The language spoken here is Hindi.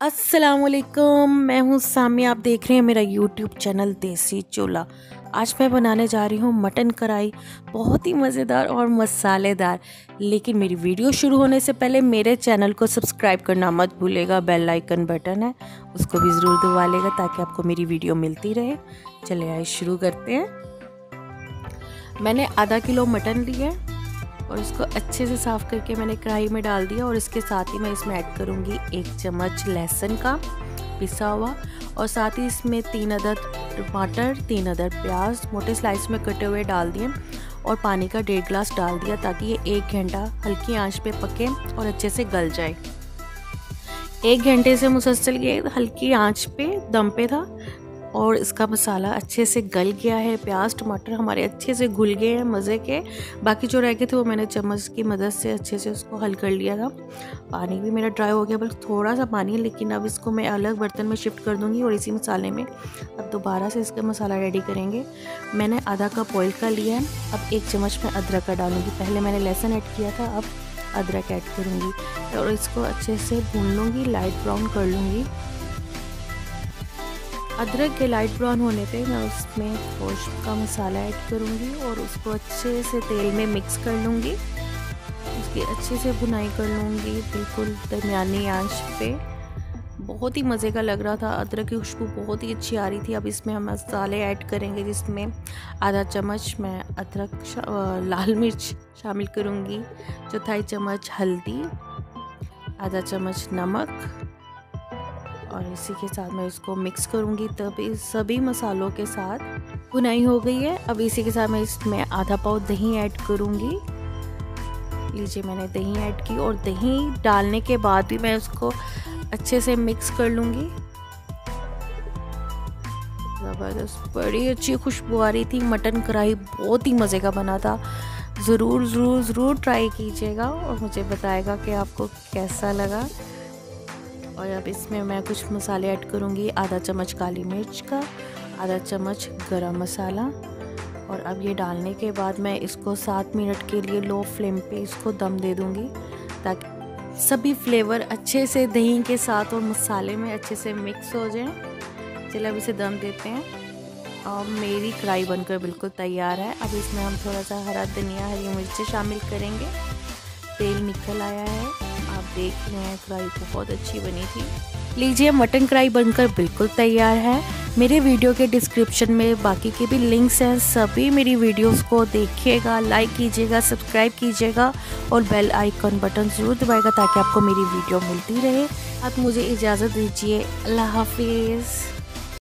अस्सलामुअलैकुम, मैं हूँ सामी। आप देख रहे हैं मेरा यूट्यूब चैनल देसी चूल्हा। आज मैं बनाने जा रही हूँ मटन कढ़ाई, बहुत ही मज़ेदार और मसालेदार। लेकिन मेरी वीडियो शुरू होने से पहले मेरे चैनल को सब्सक्राइब करना मत भूलेगा। बेल आइकन बटन है, उसको भी ज़रूर दबा लेगा ताकि आपको मेरी वीडियो मिलती रहे। चलिए आइए शुरू करते हैं। मैंने आधा किलो मटन लिया है और इसको अच्छे से साफ़ करके मैंने कढ़ाई में डाल दिया। और इसके साथ ही मैं इसमें ऐड करूँगी 1 चम्मच लहसुन का पिसा हुआ, और साथ ही इसमें 3 अदद टमाटर, 3 अदद प्याज मोटे स्लाइस में कटे हुए डाल दिए, और पानी का 1.5 गिलास डाल दिया ताकि ये 1 घंटा हल्की आंच पे पके और अच्छे से गल जाए। 1 घंटे से मुसलसल ये हल्की आंच पे दम पे था और इसका मसाला अच्छे से गल गया है। प्याज टमाटर हमारे अच्छे से घुल गए हैं मज़े के। बाकी जो रह गए थे वो मैंने चम्मच की मदद से अच्छे से उसको हल कर लिया था। पानी भी मेरा ड्राई हो गया, बस थोड़ा सा पानी है, लेकिन अब इसको मैं अलग बर्तन में शिफ्ट कर दूंगी और इसी मसाले में अब दोबारा से इसका मसाला रेडी करेंगे। मैंने आधा कप ऑयल का लिया है। अब 1 चम्मच में अदरक का डालूँगी। पहले मैंने लहसुन ऐड किया था, अब अदरक ऐड करूँगी और इसको अच्छे से भून लूँगी, लाइट ब्राउन कर लूँगी। अदरक के लाइट ब्राउन होने पे मैं उसमें गोश्त का मसाला ऐड करूँगी और उसको अच्छे से तेल में मिक्स कर लूँगी। उसकी अच्छे से भुनाई कर लूँगी, बिल्कुल दरमियानी आंच पे। बहुत ही मज़े का लग रहा था, अदरक की खुशबू बहुत ही अच्छी आ रही थी। अब इसमें हम मसाले ऐड करेंगे, जिसमें आधा चम्मच मैं लाल मिर्च शामिल करूँगी, चौथाई चम्मच हल्दी, आधा चम्मच नमक, और इसी के साथ मैं इसको मिक्स करूँगी। तब इस सभी मसालों के साथ भुनाई हो गई है। अब इसी के साथ मैं इसमें आधा पाव दही ऐड करूँगी। लीजिए, मैंने दही ऐड की और दही डालने के बाद भी मैं उसको अच्छे से मिक्स कर लूँगी। ज़बरदस्त, बड़ी अच्छी खुशबू आ रही थी। मटन कढ़ाई बहुत ही मज़े का बना था। ज़रूर ज़रूर ज़रूर ट्राई कीजिएगा और मुझे बताएगा कि आपको कैसा लगा। और अब इसमें मैं कुछ मसाले ऐड करूँगी। आधा चम्मच काली मिर्च का, आधा चम्मच गरम मसाला, और अब ये डालने के बाद मैं इसको 7 मिनट के लिए लो फ्लेम पे इसको दम दे दूँगी ताकि सभी फ्लेवर अच्छे से दही के साथ और मसाले में अच्छे से मिक्स हो जाएं। चलिए अब इसे दम देते हैं। और मेरी कढ़ाई बनकर बिल्कुल तैयार है। अब इसमें हम थोड़ा सा हरा धनिया, हरी मिर्चें शामिल करेंगे। तेल निकल आया है, आप देख रहे हैं। कढ़ाई बहुत अच्छी बनी थी। लीजिए, मटन कढ़ाई बनकर बिल्कुल तैयार है। मेरे वीडियो के डिस्क्रिप्शन में बाकी के भी लिंक्स हैं, सभी मेरी वीडियोस को देखिएगा, लाइक कीजिएगा, सब्सक्राइब कीजिएगा और बेल आइकन बटन ज़रूर दबाइएगा ताकि आपको मेरी वीडियो मिलती रहे। अब मुझे इजाज़त दीजिए। अल्लाह हाफिज़।